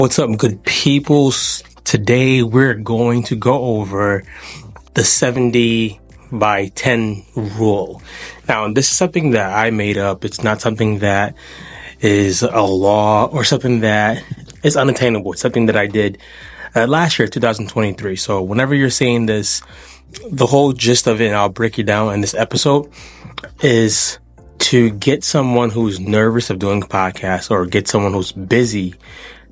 What's up, good peoples? Today we're going to go over the 70 by 10 rule. Now, this is something that I made up. It's not something that is a law or something that is unattainable. It's something that I did last year, 2023. So whenever you're seeing this, the whole gist of it, and I'll break it down in this episode, is to get someone who's nervous of doing podcasts or get someone who's busy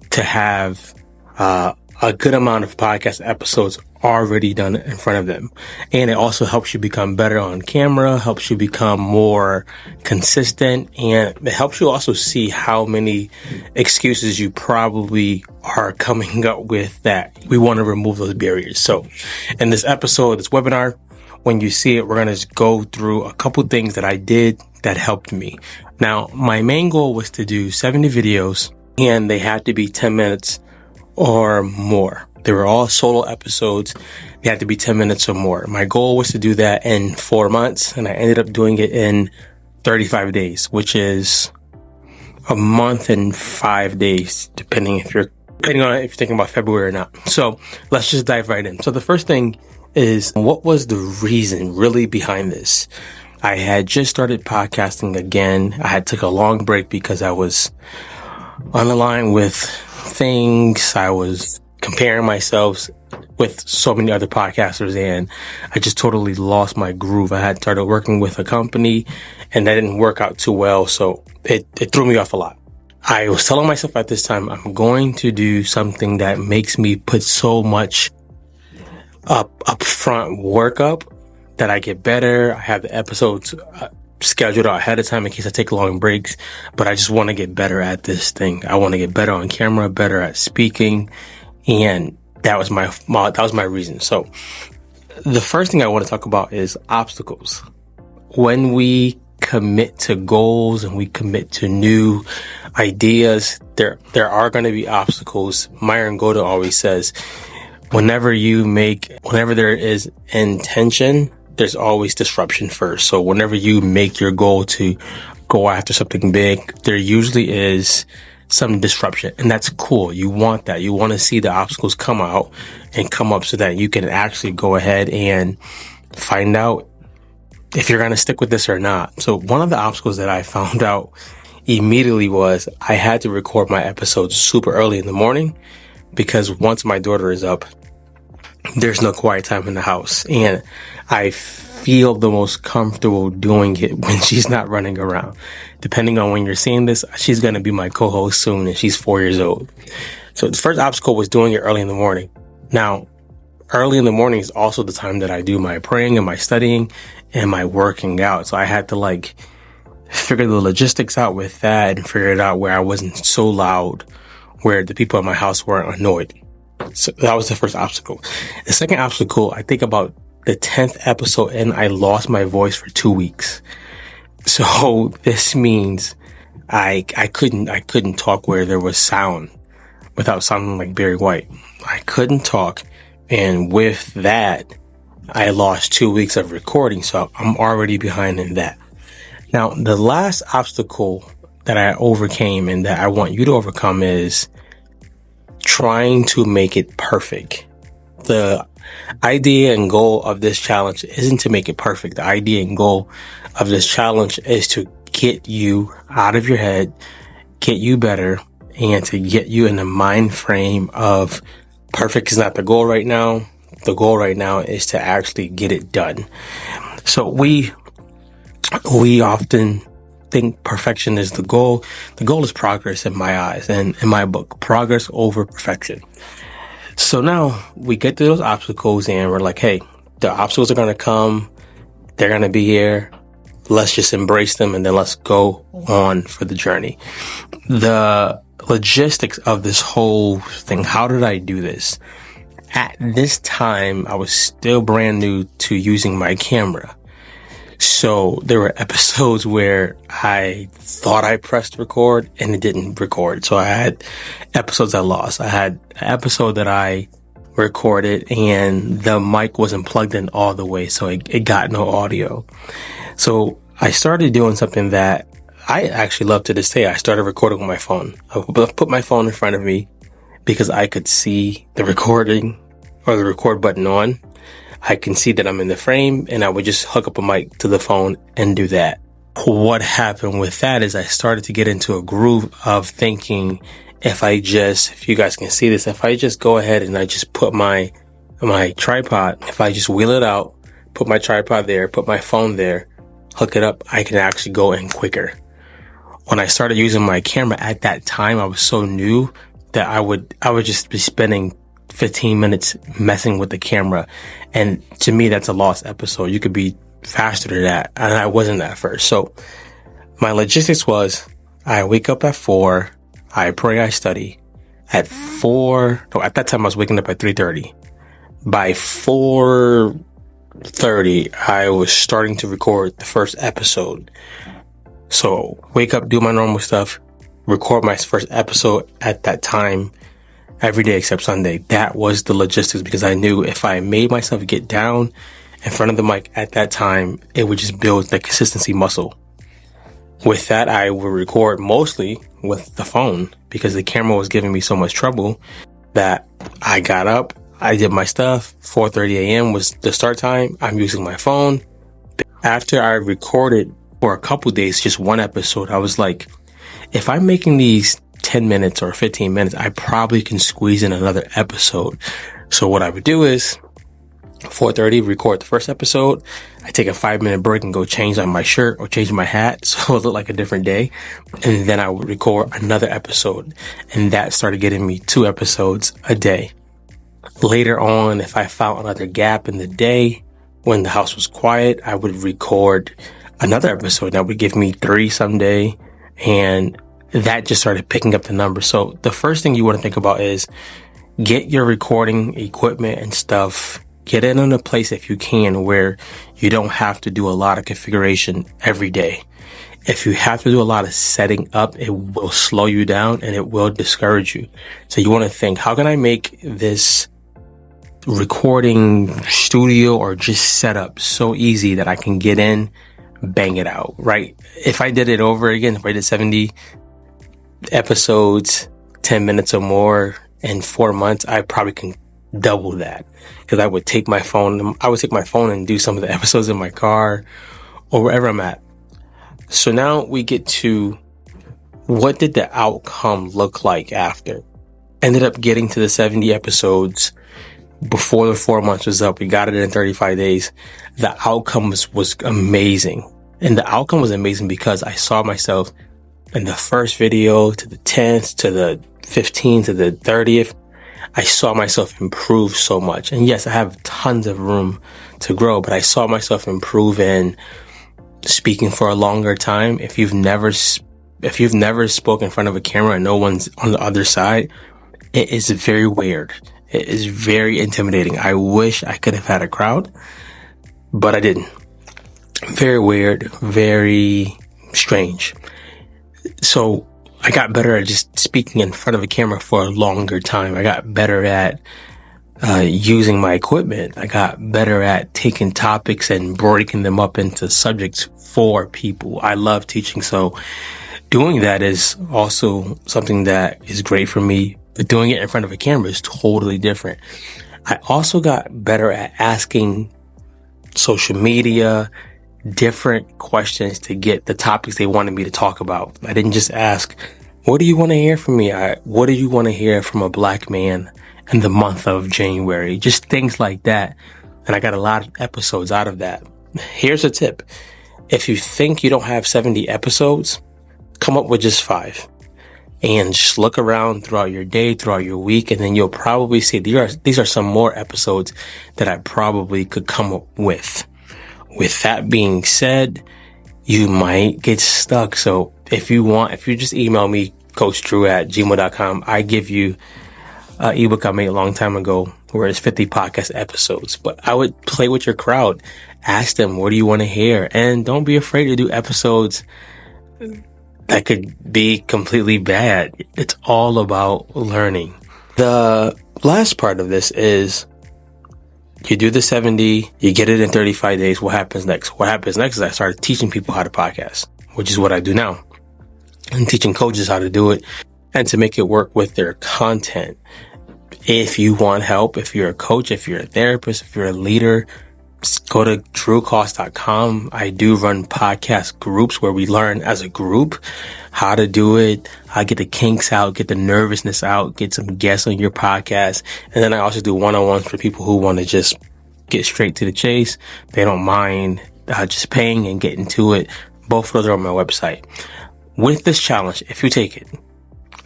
to have a good amount of podcast episodes already done in front of them. And it also helps you become better on camera, helps you become more consistent, and it helps you also see how many excuses you probably are coming up with that we want to remove those barriers. So in this episode, this webinar, when you see it, we're going to go through a couple things that I did that helped me. Now, my main goal was to do 70 videos, and they had to be 10 minutes or more. They were all solo episodes. They had to be 10 minutes or more. My goal was to do that in 4 months, and I ended up doing it in 35 days, which is a month and 5 days, depending on if you're thinking about February or not. So let's just dive right in. So the first thing is, what was the reason really behind this? I had just started podcasting again. I had took a long break because I was on the line with things. I was comparing myself with so many other podcasters, and I just totally lost my groove. I had started working with a company, and that didn't work out too well, so it threw me off a lot. I was telling myself at this time, I'm going to do something that makes me put so much upfront work up that I get better. I have the episodes scheduled out ahead of time in case I take long breaks, but I just want to get better at this thing. I want to get better on camera, better at speaking, and that was my reason. So the first thing I want to talk about is obstacles. When we commit to goals and we commit to new ideas, there are going to be obstacles. Myron Golden always says, whenever there is intention, there's always disruption first. So whenever you make your goal to go after something big, there usually is some disruption, and that's cool. You want that. You want to see the obstacles come out and come up so that you can actually go ahead and find out if you're going to stick with this or not. So one of the obstacles that I found out immediately was I had to record my episodes super early in the morning, because once my daughter is up, there's no quiet time in the house, and I feel the most comfortable doing it when she's not running around. Depending on when you're seeing this, she's going to be my co-host soon, and she's 4 years old. So the first obstacle was doing it early in the morning. Now, early in the morning is also the time that I do my praying and my studying and my working out. So I had to figure the logistics out with that and figure it out where I wasn't so loud, where the people in my house weren't annoyed. So that was the first obstacle. The second obstacle, I think about the 10th episode, and I lost my voice for 2 weeks. So this means I couldn't talk where there was sound without sounding like Barry White. I couldn't talk. And with that, I lost 2 weeks of recording. So I'm already behind in that. Now, the last obstacle that I overcame and that I want you to overcome is trying to make it perfect. The idea and goal of this challenge isn't to make it perfect. The idea and goal of this challenge is to get you out of your head, get you better, and to get you in the mind frame of perfect is not the goal right now. The goal right now is to actually get it done. So we often think perfection is the goal. The goal is progress in my eyes, and in my book, progress over perfection. So now we get to those obstacles and we're like, hey, the obstacles are going to come. They're going to be here. Let's just embrace them, and then let's go on for the journey. The logistics of this whole thing, how did I do this? At this time, I was still brand new to using my camera. So there were episodes where I thought I pressed record and it didn't record. So I had episodes I lost. I had an episode that I recorded and the mic wasn't plugged in all the way, so it got no audio. So I started doing something that I actually love to this day. I started recording with my phone. I put my phone in front of me because I could see the recording or the record button on. I can see that I'm in the frame, and I would just hook up a mic to the phone and do that. What happened with that is I started to get into a groove of thinking, if you guys can see this, if I just go ahead and I just put my tripod, if I just wheel it out, put my tripod there, put my phone there, hook it up, I can actually go in quicker. When I started using my camera at that time, I was so new that I would just be spending 15 minutes messing with the camera. And to me, that's a lost episode. You could be faster than that. And I wasn't at first. So my logistics was, I wake up at 4, I pray, I study. At that time I was waking up at 3:30. By 4:30, I was starting to record the first episode. So wake up, do my normal stuff, record my first episode at that time, every day except Sunday. That was the logistics, because I knew if I made myself get down in front of the mic at that time, it would just build the consistency muscle. With that, I would record mostly with the phone, because the camera was giving me so much trouble that I got up, I did my stuff. 4:30 a.m. was the start time. I'm using my phone. After I recorded for a couple days, just one episode, I was like, if I'm making these 10 minutes or 15 minutes, I probably can squeeze in another episode. So what I would do is 4:30, record the first episode. I take a 5-minute break and go change on my shirt or change my hat so it looked like a different day. And then I would record another episode. And that started getting me 2 episodes a day. Later on, if I found another gap in the day when the house was quiet, I would record another episode. That would give me 3 someday. And that just started picking up the numbers. So the first thing you want to think about is get your recording equipment and stuff. Get it in a place, if you can, where you don't have to do a lot of configuration every day. If you have to do a lot of setting up, it will slow you down and it will discourage you. So you want to think, how can I make this recording studio or just setup so easy that I can get in, bang it out, right? If I did it over again, if I did 70 episodes, 10 minutes or more in 4 months, I probably can double that, because I would take my phone and do some of the episodes in my car or wherever I'm at. So now we get to, what did the outcome look like after? Ended up getting to the 70 episodes before the 4 months was up. We got it in 35 days. The outcome was amazing. And the outcome was amazing because I saw myself in the first video to the 10th, to the 15th, to the 30th. I saw myself improve so much. And yes, I have tons of room to grow, but I saw myself improve in speaking for a longer time. If you've never spoken in front of a camera and no one's on the other side, it is very weird. It is very intimidating. I wish I could have had a crowd, but I didn't. Very weird, very strange. So I got better at just speaking in front of a camera for a longer time. I got better at using my equipment. I got better at taking topics and breaking them up into subjects for people. I love teaching, so doing that is also something that is great for me. But doing it in front of a camera is totally different. I also got better at asking social media different questions to get the topics they wanted me to talk about. I didn't just ask, what do you want to hear from me? What do you want to hear from a black man in the month of January? Just things like that. And I got a lot of episodes out of that. Here's a tip. If you think you don't have 70 episodes, come up with just 5. And just look around throughout your day, throughout your week, and then you'll probably see these are some more episodes that I probably could come up with. With that being said, you might get stuck. So if you just email me, coachdrew@gmail.com, I give you an ebook I made a long time ago where it's 50 podcast episodes. But I would play with your crowd. Ask them, what do you want to hear? And don't be afraid to do episodes that could be completely bad. It's all about learning. The last part of this is you do the 70, you get it in 35 days. What happens next? What happens next is I started teaching people how to podcast, which is what I do now. I'm teaching coaches how to do it. and to make it work with their content. If you want help, if you're a coach, if you're a therapist, if you're a leader, go to drewcost.com. I do run podcast groups where we learn as a group how to do it, how to get the kinks out, get the nervousness out, get some guests on your podcast. And then I also do one-on-ones for people who want to just get straight to the chase. They don't mind just paying and getting to it. Both of those are on my website. With this challenge, if you take it,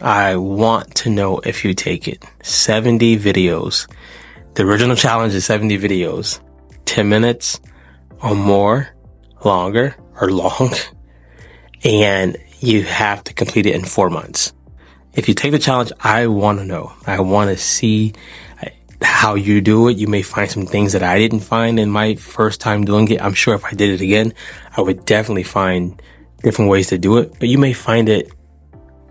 I want to know if you take it. 70 videos. The original challenge is 70 videos. 10 minutes or more, longer or long. And you have to complete it in 4 months. If you take the challenge, I want to know. I want to see how you do it. You may find some things that I didn't find in my first time doing it. I'm sure if I did it again, I would definitely find different ways to do it. But you may find it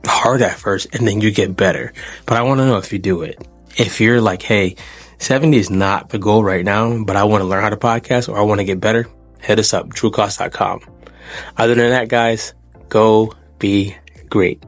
hard at first and then you get better. But I want to know if you do it. If you're like, hey, 70 is not the goal right now, but I want to learn how to podcast or I want to get better, hit us up, drewcost.com. Other than that, guys, go be great.